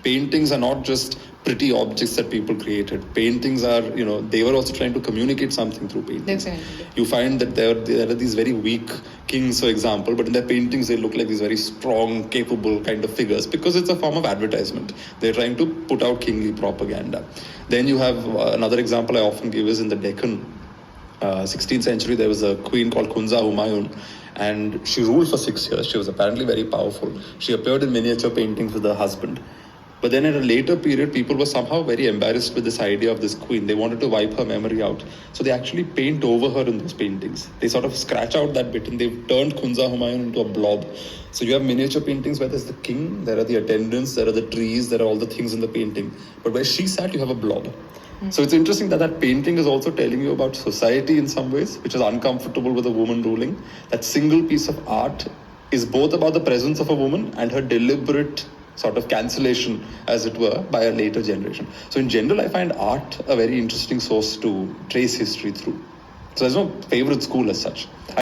paintings are not just pretty objects that people created. Paintings are, they were also trying to communicate something through paintings. Definitely. You find that there are these very weak kings, for example, but in their paintings they look like these very strong, capable kind of figures because it's a form of advertisement. They're trying to put out kingly propaganda. Then you have another example I often give is in the Deccan. 16th century, there was a queen called Kunza Humayun, and she ruled for 6 years. She was apparently very powerful. She appeared in miniature paintings with her husband. But then in a later period, people were somehow very embarrassed with this idea of this queen. They wanted to wipe her memory out. So they actually paint over her in those paintings. They sort of scratch out that bit and they've turned Kunza Humayun into a blob. So you have miniature paintings where there's the king, there are the attendants, there are the trees, there are all the things in the painting. But where she sat, you have a blob. So it's interesting that painting is also telling you about society in some ways, which is uncomfortable with a woman ruling. That single piece of art is both about the presence of a woman and her deliberate sort of cancellation, as it were, by a later generation. So in general, I find art a very interesting source to trace history through. So there's no favorite school as such.